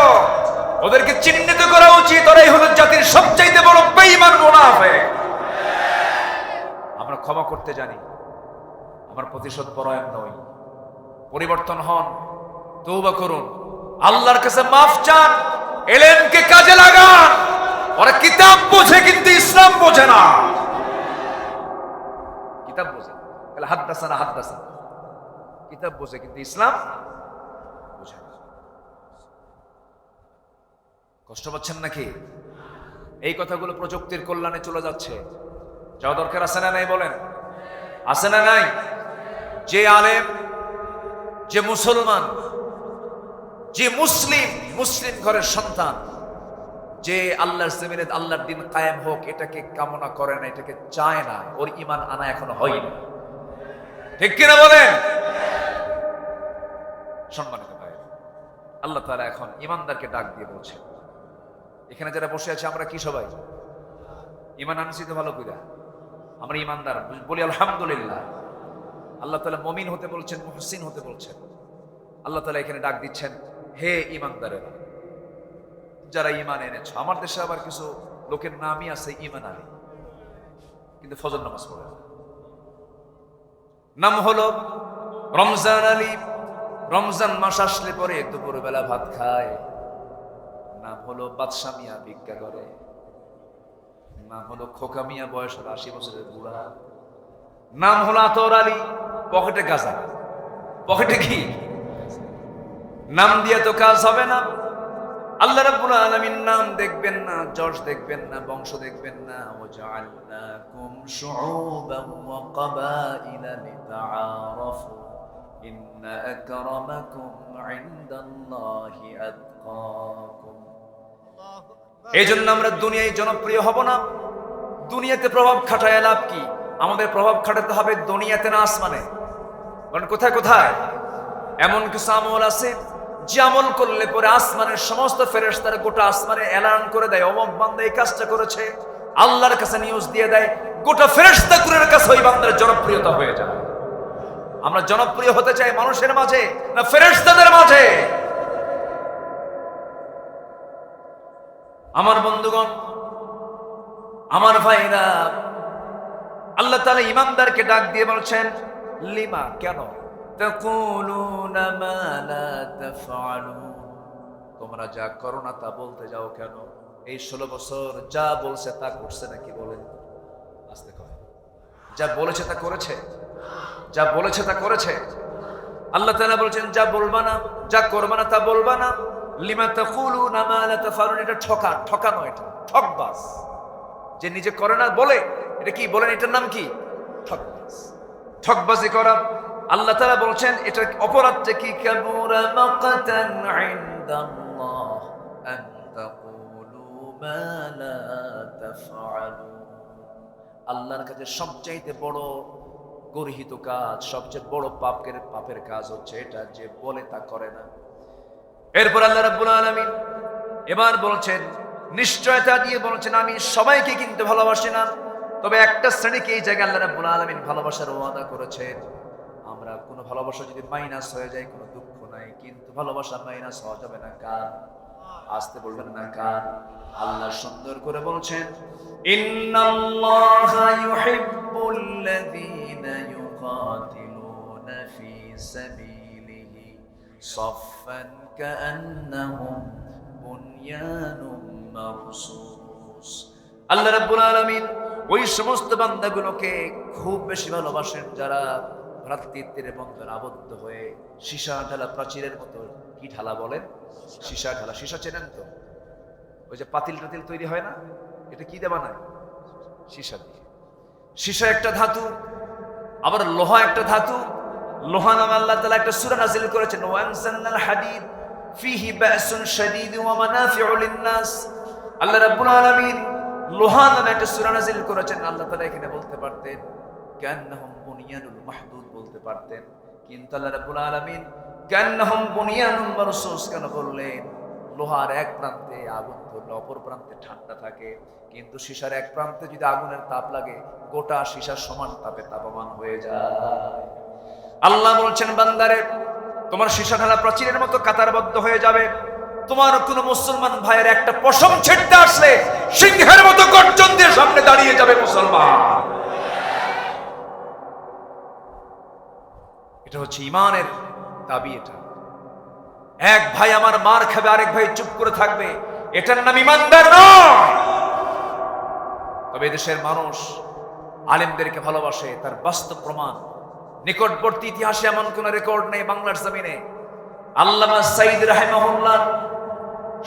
ওদেরকে চিহ্নিত করা উচিত। ওরাই হলো জাতির সবচাইতে বড় বেঈমান মুনাফিক। আমরা ক্ষমা করতে জানি, আমার প্রতিশোধ পরায়ণ নই। পরিবর্তন হন, তওবা করুন, আল্লাহর কাছে মাফ চান, ইলমকে কাজে লাগান। ওরা কিতাব বোঝে কিন্তু ইসলাম বোঝে না। কিতাব বোঝে, তাহলে হাদ্দাসানা হাদ্দাসানা, কিতাব বোঝে কিন্তু ইসলাম বোঝে না। কষ্ট পাচ্ছেন নাকি? এই কথাগুলো প্রযুক্তির কল্যাণে চলে যাচ্ছে। যাওয়া দরকার আছে না নাই বলেন? আছে না নাই? যে আলেম, যে মুসলমান, যে মুসলিম ঘরের সন্তান, যে আল্লাহর জমিনে আল্লাহর দিন কায়েম হোক এটাকে কামনা করে না, এটাকে চায় না, ওর ঈমান আনা এখনো হয়নি। ঠিক কিনা বলেন? সম্মানিত ভাই, আল্লাহ তাআলা এখন ঈমানদারকে ডাক দিয়ে বলছেন, এখানে যারা বসে আছে আমরা কি সবাই ঈমান আনছি তো ভালো কইরা? আমরা ঈমানদার বলি আলহামদুলিল্লাহ। আল্লাহ তাআলা মুমিন হতে বলছেন, মুহসিন হতে বলছেন। আল্লাহ তাআলা এখানে ডাক দিচ্ছেন, হে ঈমানদারেরা, যারা ঈমান এনেছো। আমার দেশে আবার কিছু লোকের নামই আছে ঈমান আলী, কিন্তু ফজর নামাজ পড়ে না। নাম হলো রমজান আলী, রমজান মাস আসলে পরে দুপুরবেলা ভাত খায়। নাম হলো বাদশা মিয়া, ভিক্ষা করে। নাম হলো খোকা মিয়া, বয়স হলো 80 বছরের বুড়া। নাম হলো আতর আলী, পকেটে গাঁজা, পকেটে কি? নাম দিয়ে তো কাজ হবে না। আল্লাহ রাব্বুল আলামিন নাম দেখবেন না, যশ দেখবেন না, বংশ দেখবেন না। ওয়াজআলনাকুম শুউবান ওয়া ক্বাবাইলা লিতাআরাফু ইন্না আকরামাকুম ইনদাল্লাহি আতকাকুম। এইজন্য আমরা দুনিয়ায় জনপ্রিয় হব না। দুনিয়াতে প্রভাব খাটায় লাভ কি? আমাদের প্রভাব খাটাতে হবে দুনিয়াতে না আসমানে। কারণ কোথায় কোথায় এমন কিছু আমল আছে যে আমল করলে পরে আসমানের সমস্ত ফেরেশতারা গোটা আসমানে এলান করে দেয়, অমুক বান্দা এই কাজটা করেছে। আল্লাহর কাছে নিউজ দিয়ে দেয়, গোটা ফেরেশতাকুলের কাছে ওই বান্দার জনপ্রিয়তা হয়ে যায়। আমরা জনপ্রিয় হতে চাই মানুষের মাঝে না ফেরেশতাদের মাঝে? আমার বন্ধুগণ, আমার ভাইরা, আল্লাহ তাআলা ঈমানদারকে ডাক দিয়ে বলছেন, লিমা, কেন? তাকুলুনা মা লা তাফআলুন, তোমরা যা করো না তা বলতে যাও কেন? এই 16 বছর যা বলছে তা করছে নাকি? বলেন আস্তে কয়, যা বলেছে তা করেছে? যা বলেছে তা করেছে? আল্লাহ তাআলা বলছেন, যা বলবা না, যা করবা না তা বলবা না। লিমা তাকুলুনা মা লা তাফআলুন, এটা ঠকানো, এটা ঠকবাজ। যে নিজে করে না বলে, এটা কি বলেন? এটার নাম কি? ঠকবাজ। ঠকবাজি করা। আল্লাহ তাআলা বলছেন এটার অপরাধটা কি? কাবুরা মাকাতান ইনদাল্লাহ আন তাকুলু মা লা তাফআলুন। আল্লাহর কাছে সবচেয়ে বড় গর্হিত কাজ, সবচেয়ে বড় পাপের কাজ হচ্ছে এটা, যে বলে তা করে না। এরপর আল্লাহ রাব্বুল আলামিন এবার বলছেন, নিশ্চয়তা দিয়ে বলছেন, আমি সবাইকে কিন্তু ভালোবাসি না, তবে একটা শ্রেণীকে এই জায়গায় আল্লাহ রাব্বুল আলামিন ভালোবাসার ওয়াদা করেছেন। আমরা কোনো ভালোবাসা যদি মাইনাস হয়ে যায় কোনো দুঃখ নাই, কিন্তু ভালোবাসা মাইনাস হওয়া যাবে না। কার? আসতে বলবেন না কার? আল্লাহ সুন্দর করে বলছেন, ইন্নাল্লাহা ইউহিব্বুল্লাযীনা ইউকাতিলুনা ফী সাবিলিহি সাফফান কাআন্নাহুম বুনয়ানুম মারসুস। আল্লাহ রাব্বুল আলামিন ওই সমস্ত বান্দাগুলোকে খুব বেশি ভালোবাসেন যারা ভ্রাতৃত্বের বন্ধনে আবদ্ধ হয়ে সীসা ঢালা প্রাচীরের মতো। কি ঢালা বলেন? সীসা ঢালা। সীসা চেনেন তো? ওই যে পাতিল টাতিল তৈরি হয় না, এটা কি দিয়ে বানায়? সীসা দিয়ে। সীসা একটা ধাতু, আবার লোহা একটা ধাতু। লোহা নামে আল্লাহ তাআলা একটা সূরা নাযিল করেছেন, ওয়ানজালনাল হাদিদ ফীহি বাসুন শাদীদ ওয়া মানাফিউ লিন-নাস। আল্লাহ রাব্বুল আলামিন লোহা নামে একটা সূরা নাযিল করেছেন। আল্লাহ তাআলা এখানে বলতে পারতেন কান্নাহুম বুনিয়ানুল মাহদুদ বলতে পারতেন, কিন্তু আল্লাহ রাব্বুল আলামিন কান্নাহুম বুনিয়ানুম মারসুস কেন বললেন? লোহার এক প্রান্তে আগুন ধরলে অপর প্রান্তে ঠান্ডা থাকে, কিন্তু সীসার এক প্রান্তে যদি আগুনের তাপ লাগে গোটা সীসার সমান তাপে তাপমান হয়ে যায়। আল্লাহ বলছেন বান্দারে তোমার সীসা ঢালা প্রাচীরের মতো কাতারবদ্ধ হয়ে যাবে। তোমার কোন মুসলমান ভাইয়ের একটা পশম ছেড়তে আসলে সিংহের মতো গর্জন দিয়ে সামনে দাঁড়িয়ে যাবে মুসলমান। এটা হচ্ছে ঈমানের দাবি। এটা এক ভাই আমার মার খাবে আরেক ভাই চুপ করে থাকবে, এটার নাম ঈমানদার নয়। তবে দেশের মানুষ আলেমদেরকে ভালোবাসে, তার বাস্তব প্রমাণ নিকটবর্তী ইতিহাসে এমন কোন রেকর্ড নেই বাংলার জমিনে। আল্লামা সাঈদ রাহিমাহুল্লাহ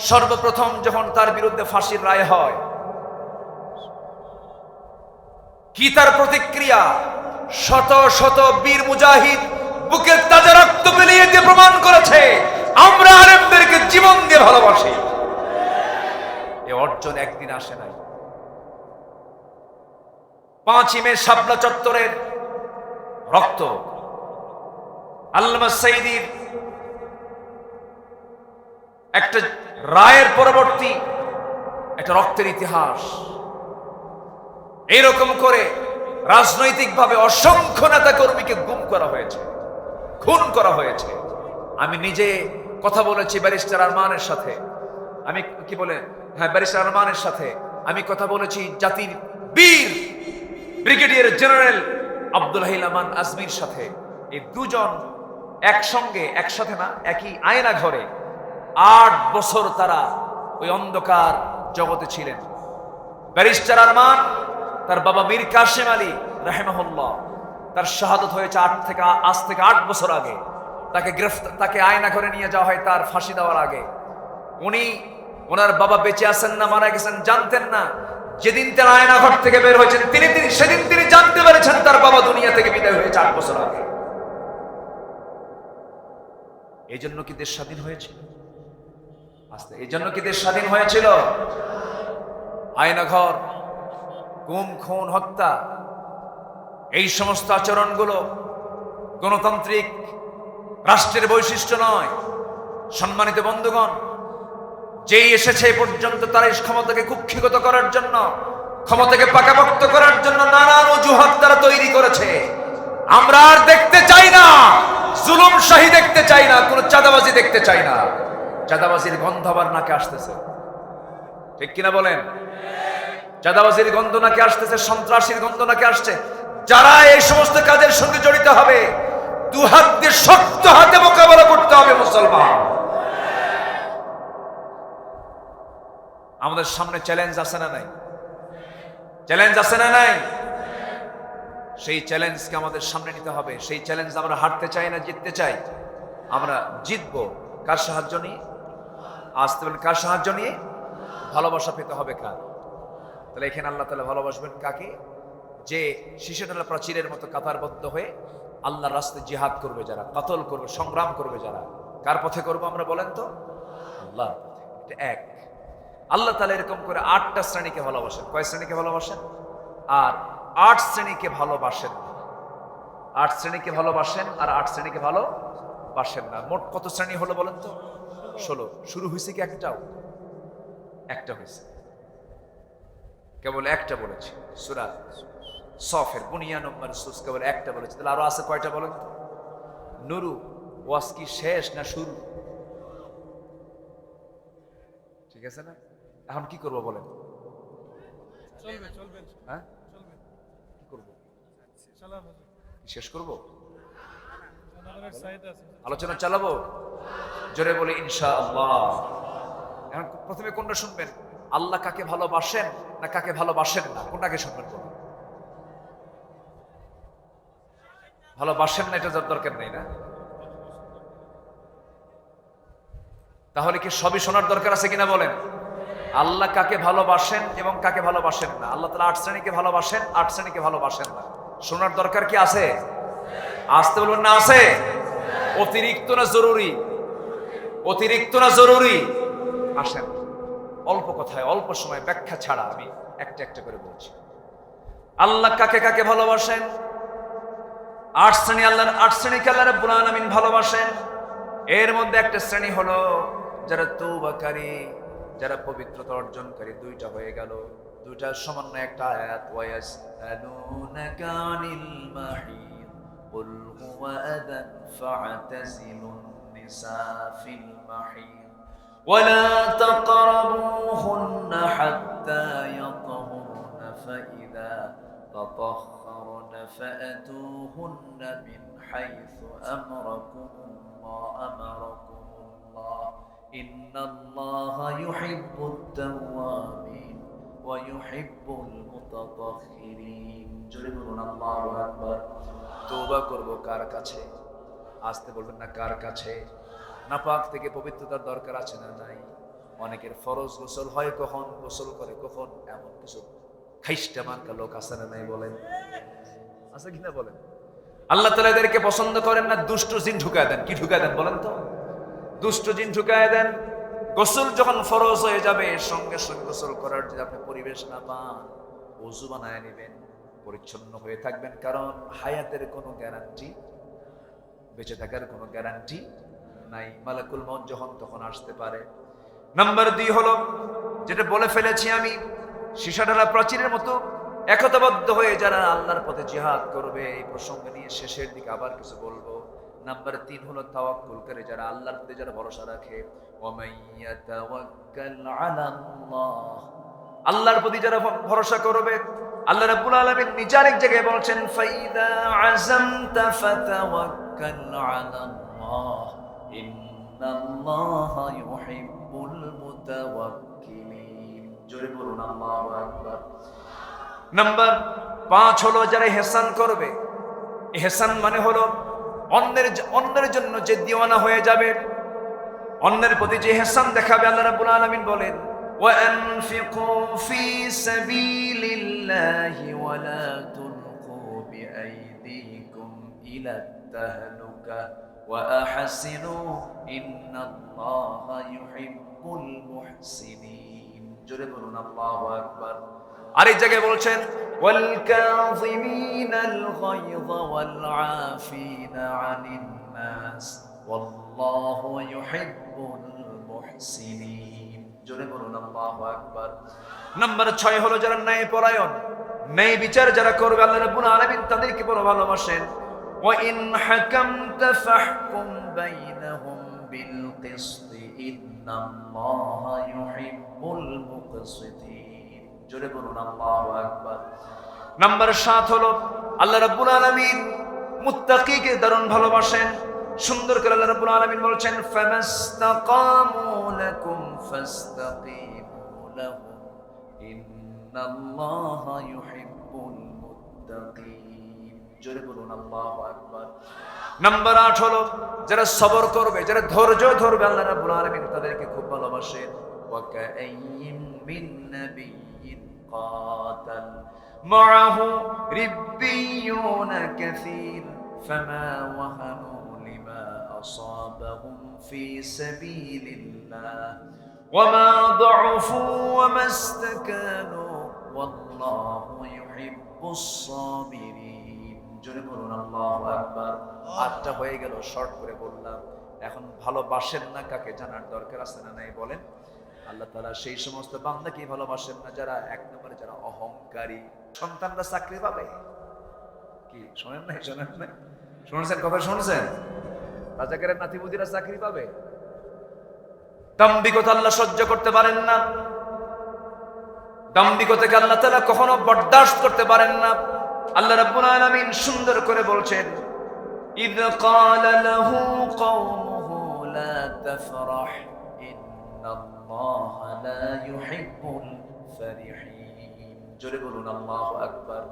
সর্বপ্রথম যখন তার বিরুদ্ধে ফাঁসির রায় হয়, কি তার প্রতিক্রিয়া? শত শত বীর মুজাহিদ বুকের তাজা রক্ত বিলিয়ে দিয়ে প্রমাণ করেছে আমরা আলেমদেরকে জীবন দিয়ে ভালোবাসি। এ অর্জন একদিন আসে নাই। 5ই মে শাপলা চত্বরের রক্ত, আল্লামা সাঈদীর একটা রায়ের পরবর্তী একটা রক্তের ইতিহাস। এরকম করে রাজনৈতিকভাবে অসংখ্য নেতা কর্মীকে গুম করা হয়েছে, খুন করা হয়েছে। আমি নিজে কথা বলেছি ব্যারিস্টার আরমানের সাথে, আমি কি বলে হ্যাঁ ব্যারিস্টার আরমানের সাথে আমি কথা বলেছি জাতির বীর ব্রিগেডিয়ার জেনারেল আব্দুল হালিম আমান আজমির সাথে। এই দুজন একসঙ্গে, একসাথে না, একই আয়না ঘরে 8 বছর তারা ওই অন্ধকার জগতে ছিলেন। ব্যারিস্টার আরমান, তার বাবা মীর কাসেম আলী রাহিমাহুল্লাহ, তার শাহাদত হয়েছে আজ থেকে 8 বছর আগে। তাকে আয়না ঘরে নিয়ে যাওয়া হয় তার ফাঁসি দেওয়ার আগে। ওনার বাবা বেঁচে আছেন না মারা গেছেন জানতেন না। যেদিন তার আয়না ঘর থেকে বের হয়েছেন সেদিন তিনি জানতে পেরেছেন তার বাবা দুনিয়া থেকে বিদায় হয়েছে 8 বছর আগে। এই জন্য কি দেশ স্বাধীন হয়েছিল? এই জন্য কি দেশ স্বাধীন হয়েছিল? আয়নাঘর, গুম, খুন, হত্যা, এই সমস্ত আচরণগুলো গণতান্ত্রিক রাষ্ট্রের বৈশিষ্ট্য নয়। সম্মানিত বন্ধুগণ, যেই এসেছে পর্যন্ত তার এই ক্ষমতাকে কুক্ষিগত করার জন্য, ক্ষমতাকে পাকাপোক্ত করার জন্য নানান অজুহাত তারা তৈরি করেছে। আমরা আর দেখতে চাই না জুলুম শাহী, দেখতে চাই না কোন চাঁদাবাজি, দেখতে চাই না। চাঁদাবাজির গন্ধ আবার নাকে আসতেছে, ঠিক কিনা বলেন? চাঁদাবাজির গন্ধ নাকে আসতেছে, সন্ত্রাসীর গন্ধ নাকে আসছে। যারা এই সমস্ত কাজের সঙ্গে জড়িত হবে দুহাত দিয়ে শক্ত হাতে মোকাবেলা করতে হবে মুসলমান। আমাদের সামনে চ্যালেঞ্জ আছে না নাই? চ্যালেঞ্জ আছে না নাই? সেই চ্যালেঞ্জকে আমাদের সামনে নিতে হবে। সেই চ্যালেঞ্জ আমরা হারতে চাই না, জিততে চাই। আমরা জিতবো কার সাহায্য নিয়ে? আসতে বলেন কার সাহায্য নিয়ে? ভালোবাসা পেতে হবে কার? তাহলে এখানে আল্লাহ তাআলা ভালোবাসবেন কাকে? যে শিশুডালা প্রাচীরের মতো কাতারবদ্ধ হয়ে আল্লাহর রাস্তায় জিহাদ করবে যারা, কতল করবে, সংগ্রাম করবে যারা। কার পথে করবো আমরা বলেন তো? আল্লাহর পথে। এটা এক। আল্লাহ তাআলা এরকম করে 8টা শ্রেণীকে ভালোবাসেন। কয় শ্রেণীকে ভালোবাসেন? আর 8 শ্রেণীকে ভালোবাসেন। 8 শ্রেণীকে ভালোবাসেন আর 8 শ্রেণীকে ভালোবাসেন না। মোট কত শ্রেণী হলো বলেন তো? 16। শুরু হয়েছে কি একটাও? একটা হয়েছে, কেবল একটা বলেছি। সূরা সফের বুনিয়ানুম মারসুস কেবল একটা বলেছে। তাহলে আরো আছে কয়টা বলেন তো? নুরু ওয়াজ কি শেষ না শুরু? ঠিক আছে না? এখন কি করবো বলেন? হ্যাঁ, কি করবো? শেষ করবো? আলোচনা চালাবো? জোরে বলি ইনশাআল্লাহ। এখন প্রথমে কোনটা শুনবেন? আল্লাহ কাকে ভালোবাসেন না কাকে ভালোবাসেন না, কোনটাকে শুনবেন? বলুন। ভালোবাসেন না এটা দরকার নেই না? তাহলে কি সবই শোনার দরকার আছে কিনা বলেন? আল্লাহ কাকে ভালোবাসেন এবং কাকে ভালোবাসেন না। আল্লাহ তাআলা 8 শ্রেণীকে ভালোবাসেন, 8 শ্রেণীকে ভালোবাসেন না। শোনার দরকার কি আছে? আসতে বলবেন না আছে? অতিরিক্ত না জরুরি? অতিরিক্ত না জরুরি? আসেন অল্প কথায় অল্প সময় ব্যাখ্যা ছাড়া আমি একটা একটা করে বলছি। আল্লাহ কাকে কাকে ভালোবাসেন? 8 শ্রেণী, আল্লাহর 8 শ্রেণীকে আল্লাহ রাব্বুল আলামিন ভালোবাসেন। এর মধ্যে একটা শ্রেণী হলো যারা তওবাকারী, যারা পবিত্রতা অর্জনকারী। দুইটা হয়ে গেল, দুইটা সমন্বয় একটা আয়াত। ওয়ায়াসআলুনাকা আনিল মাহিদ কুল হুয়া আযান ফা'তাযিলুন নিসা ফিল মাহিদ ওয়ালা তাকরাবুহুন্না হাত্তা ইয়াতহুরনা ফাইযা তাতাহহারনা ফাআতুহুন্না মিন হাইসু আমারাকুমুল্লাহ ইন্নাল্লাহা ইউহিব্বুত তাওয়াবিন ওয়া ইউহিব্বুল মুতাতাহহিরিন। জোরে বলুন আল্লাহু আকবার। তওবা করব কার কাছে? আসতে বলবেন না, কার কাছে? নাপাক থেকে পবিত্রতার দরকার আছে না নাই? অনেকের ফরজ গোসল হয় কখন, গোসল করে কখন, এমন কিছু খাইস্টা মার্কা লোক আছে না নাই? বলেন আছে কিনা বলেন। আল্লাহ তাআলা এদেরকে পছন্দ করেন না। দুষ্ট জিন ঢুকায় দেন। কি ঢুকায় দেন বলেন তো? দুষ্ট জিন ঢুকায় দেন। গোসল যখন ফরজ হয়ে যাবে, সঙ্গে সঙ্গে গোসল করার যদি আপনি পরিবেশ না পান, ওযু বানায় নেবেন, পরিচ্ছন্ন হয়ে থাকবেন। কারণ হায়াতের কোনো গ্যারান্টি, বেঁচে থাকার কোনো গ্যারান্টি নাই। মালাকুল মউত যখন তখন আসতে পারে। নাম্বার 2 হলো যেটা বলে ফেলেছি আমি, সীসাঢালা প্রাচীরের মতো একতাবদ্ধ হয়ে যারা আল্লাহর পথে জিহাদ করবে। এই প্রসঙ্গ নিয়ে শেষের দিকে আবার কিছু বলবো। নাম্বার 3 হলো তাওয়াক্কুল করে, যারা আল্লাহর প্রতি যারা ভরসা রাখে। ওয়ামাইয়াতাওয়াক্কাল আলাল্লাহ, আল্লাহর প্রতি যারা ভরসা করবে। আল্লাহ রাব্বুল আলামিন নিজে আরেক জায়গায় বলছেন, ফাইদা আযামতা ফাতাওয়াক্কাল আলাল্লাহ ইন্নাল্লাহা ইউহিব্বুল মুতাওয়াক্কিলিন। জোরে বলুন আল্লাহু আকবার। নাম্বার 5 হলো যারা ইহসান করবে। ইহসান মানে হলো অন্যের জন্য যে দিওয়ানা হয়ে যাবে, অন্যের প্রতি যে ইহসান দেখাবে। আল্লাহ রাব্বুল আলামিন বলেন, وأنفقوا في سبيل الله ولا تلقوا بأيديكم إلى التهلكة وأحسنوا إن الله يحب المحسنين। জোরে বলুন আল্লাহু আকবার। আরেক জায়গায় বলছেন, والكاظمين الغيظ والعافين عن الناس والله يحب المحسنين। জোরে বলুন আল্লাহু আকবার। নাম্বার 6 হলো যারা ন্যায় পরায়ণ, ন্যায় বিচার যারা করবে। আল্লাহ রাব্বুল আলামিন তাদেরকে বড় ভালোবাসেন। ওয়া ইন হাকামতা ফাহকুম বাইনাহুম বিল কিসত ইন্নাল্লাহা ইউহিব্বুল মুকসিতিন। জোরে বলুন আল্লাহু আকবার। নাম্বার 7 হলো আল্লাহ রাব্বুল আলামিন মুত্তাকিকে দারুণ ভালোবাসেন। সুন্দর করে আল্লাহ রাব্বুল আলামিন বলছেন, ফামাস্তাকামু লাকুম ফাস্তাকিমু লাহুম ইন্নাল্লাহা ইউহিব্বুল মুত্তাকিন। জোরে বলুন আল্লাহু আকবার। নাম্বার 8 হলো যারা সবর করবে, যারা ধৈর্য ধরবে। আল্লাহ রাব্বুল আলামিন তাদেরকে খুব ভালোবাসেন। ওয়া কাআইয়িম মিন নাবিয়্যিন কাতাল মাআহু রিব্বিয়ুনা কাসীর ফামা ওয়াহানু أصابهم في سبيل الله وما ضعفوا وما استكانوا والله يحب الصابرين। জোরে বলুন আল্লাহু আকবার। 8টা হয়ে গেল, শর্ট করে বললাম। এখন ভালোবাসেন না কাকে জানার দরকার আছে না নাই? বলেন। আল্লাহ তাআলা সেই সমস্ত বান্দাকে ভালোবাসেন না যারা, এক নম্বরে যারা অহংকারী। সন্তানরা চাকরি পাবে কি? শোনেন নাই? শুনেছেন কথা? শুনেছেন? রাজাকারের নাতিপুতিরা চাকরি পাবে? দাম্ভিকতা আল্লাহ সহ্য করতে পারেন না। দাম্ভিকতাকে আল্লাহ তাআলা কখনো বরদাশত করতে পারেন না। আল্লাহ রাব্বুল আলামিন সুন্দর করে বলছেন, ইয ক্বালা লাহু কওমুহু লা তাফরাহ ইন্নাল্লাহা লা ইউহিব্বুল ফারিহিন। জোরে বলুন আল্লাহু আকবার।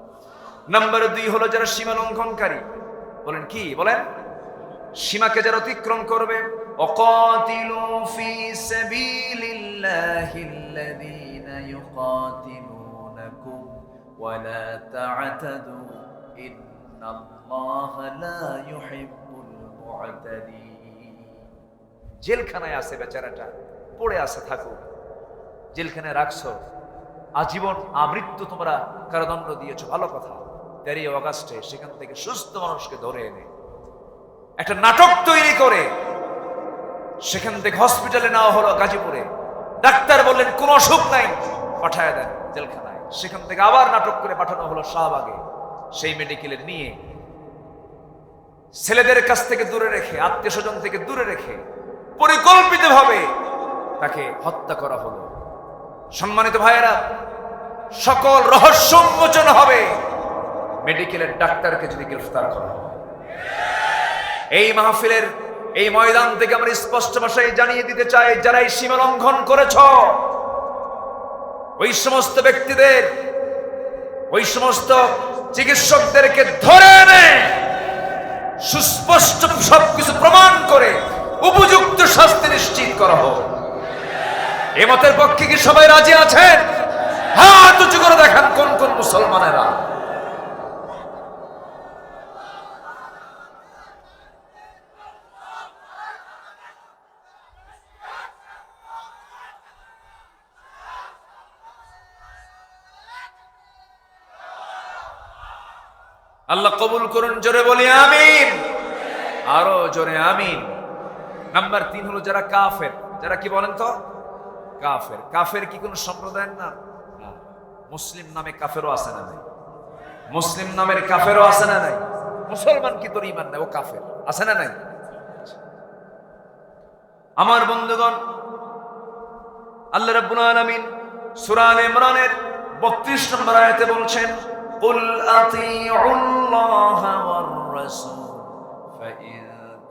নাম্বার 2 হলো যারা সীমা লঙ্ঘনকারী। বলেন কি? বলেন। সীমাকে যারা অতিক্রম করবে। ওয়াকাতিলু ফি সাবিলিল্লাহিল্লাযীনা ইউকাতিলুনাকুম ওয়া লা তা'তাদু ইন্নাল্লাহা লা ইউহিব্বুল মু'তাদিন। জেলখানায় আছে বেচারাটা, পড়ে আছে, থাকুক। জেলখানায় রাখছো, আজীবন আমৃত্যু তোমরা কারাদণ্ড দিয়েছো, ভালো কথা। 13 অগাস্টে সেখান থেকে সুস্থ মানুষকে ধরে এনে একটা নাটক তৈরি করে সেখান থেকে হসপিটালে নেওয়া হলো গাজীপুরে। ডাক্তার বললেন কোনো অসুখ নাই, পাঠায় দেন জেলখানায়। সেখান থেকে আবার নাটক করে পাঠানো হলো শাহবাগে। সেই মেডিকেলে নিয়ে ছেলেদের কাছ থেকে দূরে রেখে, আত্মীয় স্বজন থেকে দূরে রেখে পরিকল্পিতভাবে তাকে হত্যা করা হলো। সম্মানিত ভাইয়েরা, সকল রহস্য উন্মোচন হবে মেডিকেলের ডাক্তারকে যদি গ্রেফতার করা হয়। এই মাহফিলের এই ময়দান থেকে আমরা স্পষ্ট ভাষায় জানিয়ে দিতে চাই, যারা এই সীমা লঙ্ঘন করেছ, ওই সমস্ত ব্যক্তিদের, ওই সমস্ত চিকিৎসকদেরকে ধরে এনে সুস্পষ্ট সবকিছু প্রমাণ করে উপযুক্ত শাস্তি নিশ্চিত করা হোক। এ মতের পক্ষে কি সবাই রাজি আছেন? হাত উঁচু করে দেখান কোন কোন মুসলমানেরা। আল্লাহ কবুল করুন, জোরে বলি আমিন, আরো জোরে আমিন। নাম্বার 3 হলো যারা কাফের। যারা কি বলেন তো? কাফের। কাফের কি কোন সম্প্রদায়ের নাম? মুসলিম নামে কাফেরও আছে না নাই? মুসলিম নামের কাফেরও আছে না নাই? মুসলমান কি তোর ইমান নাই, ও কাফের, আছে না নাই? আমার বন্ধুগণ, আল্লাহ রাব্বুল আলামিন সূরা আলে ইমরানের 32 নম্বর আয়াতে বলছেন, قل أطيعوا الله والرسول فإن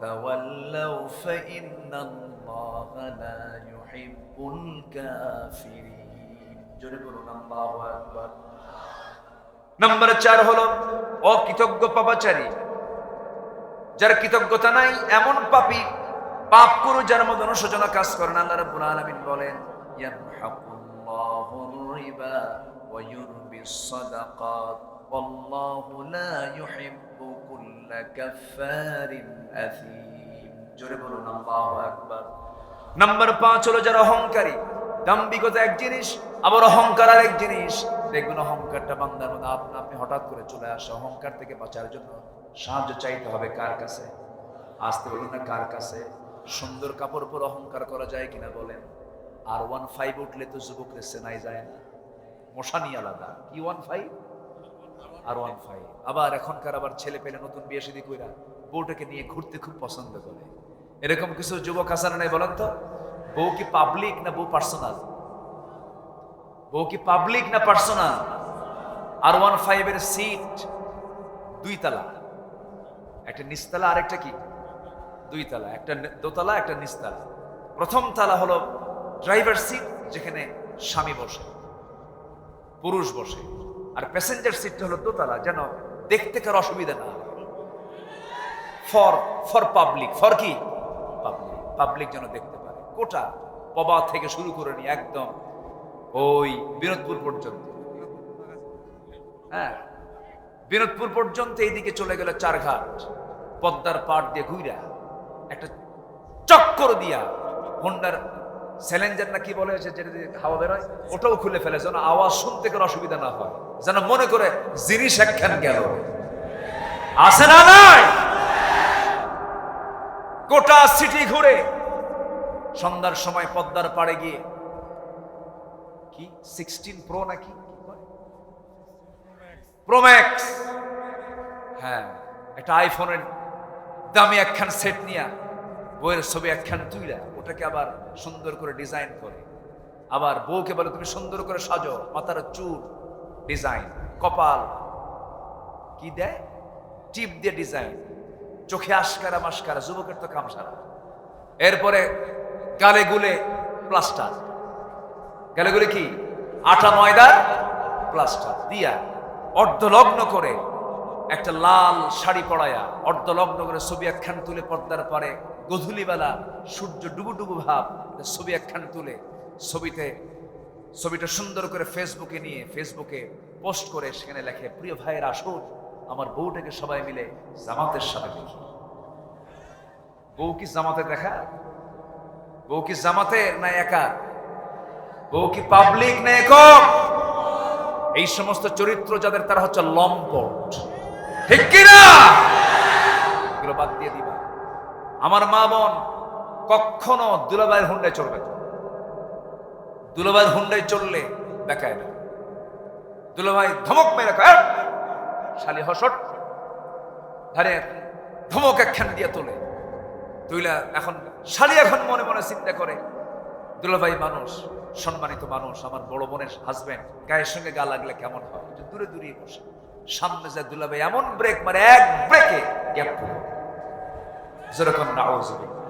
تولوا فإن الله لا يحب الكافرين। জোরে বলুন আল্লাহু আকবার। নাম্বার 4 হলো অকৃতজ্ঞ পাপাচারী। যার কৃতজ্ঞতা নাই এমন পাপী, পাপ করো যার মধ্যে অনুশোচনা কাজ করেন। আল্লাহ রাব্বুল আলামিন বলেন, ইয়ামহাকুল্লাহুর রিবা ওয়া ইউরবিস সাদাকাত ওয়াল্লাহু লা ইউহিব্বু কুল্লা কাফফারিন আথীম। জোরে বলুন আল্লাহু আকবার। নাম্বার 5 হলো যারা অহংকারী। দাম্ভিকতা এক জিনিস, আবার অহংকার আরেক জিনিস। দেখবেন অহংকারটা বান্দার মধ্যে আপনি হঠাৎ করে চলে আসে। অহংকার থেকে বাঁচার জন্য সাহায্য চাইতে হবে কার কাছে? আসতে বলুন না, কার কাছে? সুন্দর কাপড় পরে অহংকার করা যায় কিনা বলেন? আর 15 উঠলে তো যুবকদের চেনাই যায় না, মশানি আলাদা। কি 15 আর 15? আবার এখনকার আবার ছেলে পেলে নতুন বিয়ে শাদী কইরা বউটাকে নিয়ে ঘুরতে খুব পছন্দ করে। এরকম কিছু যুবক আছে না নাই বলেন তো? বউ কি পাবলিক না বউ পার্সোনাল? বউ কি পাবলিক না পার্সোনাল? আর 15 এর সিট 2 তলা, একটা নিচতলা আর একটা কি 2 তলা, একটা দোতলা একটা নিচতলা। প্রথম তলা হলো ড্রাইভার সিট, যেখানে স্বামী বসে, পুরুষ বসে, আর প্যাসেঞ্জার সিটটা হলো দোতলা, যেন দেখতে কার অসুবিধা না। ফর পাবলিক, ফর কি পাবলিক যেন দেখতে পারে। কোটা পবা থেকে শুরু করে নিয়ে একদম ওই বিনোদপুর পর্যন্ত, হ্যাঁ বিনোদপুর পর্যন্ত এইদিকে চলে গেল চারঘাট, পদ্মার পাড় দিয়ে ঘুরা একটা চক্কর দিয়া হোন্ডার চ্যালেঞ্জার না কি বলে যেটা দিয়ে হাওয়া বেরোয়, ওটাও খুলে ফেলে, যেন আওয়াজ শুনতে কোনো অসুবিধা না হয়, যেন মনে করে জিনিস একখান গেল। আছে না নাই? গোটা সিটি ঘুরে সন্ধ্যার সময় পদ্মার পাড়ে গিয়ে কি 16 প্রো নাকি প্রো ম্যাক্স, হ্যাঁ একটা আইফোনের দামি একখান সেট নিয়ে বইয়ের ছবি একখান তুইলা ওটাকে আবার সুন্দর করে ডিজাইন করে, আবার বউকে বলে তুমি সুন্দর করে সাজো, মাথার চুল ডিজাইন, কপাল কি দেয় টিপ দিয়ে ডিজাইন, চোখে আশকারা মাস্কারা, যুবকের তো কাম সারা। এরপরে গালে গুলে প্লাস্টার, গালে গুলে কি আটা ময়দার প্লাস্টার দিয়া অর্ধলগ্ন করে একটা লাল শাড়ি পরায়া অর্ধলগ্ন করে ছবি একখান তুলে পর্দার পারে, গধূলিবেলা সূর্য ডুবু ডুবু ভাব ছবি একখান তুলে ছবিটা সুন্দর করে ফেসবুকে নিয়ে ফেসবুকে পোস্ট করে সেখানে লেখে, প্রিয় ভাইয়ের আসুন আমার বউটাকে সবাই মিলে জামাতের সাথে দেখি। বউ কি জামাতে দেখা? বউ কি জামাতে না একা? ও কি পাবলিক না একক? এই সমস্ত চরিত্র যাদের, তারা হচ্ছে লম্পট, ঠিক কিনা? এগুলো বাদ দিয়ে দিবা। আমার মা বোন কখনো দুলাভাইয়ের হুন্ডায় চলবে না। দুলাভাইয়ের হুন্ডায় চললে দেখায় না। দুলাভাই ধমক মেরে কয়, শালি হসট, আরে ধমক একখান দিয়ে তোলে। তুইলা এখন শালি এখন মনে মনে চিন্তা করে, দুলাভাই মানুষ, সম্মানিত মানুষ, আমার বড় বোনের হাজবেন্ড, গায়ের সঙ্গে গা লাগলে কেমন হয়, দূরে দূরেই বসে। সামনে যায় দুলাভাই এমন ব্রেক মারে, এক ব্রেকে গ্যাপ পুরো, যেরকম নাউজুবিল্লাহ।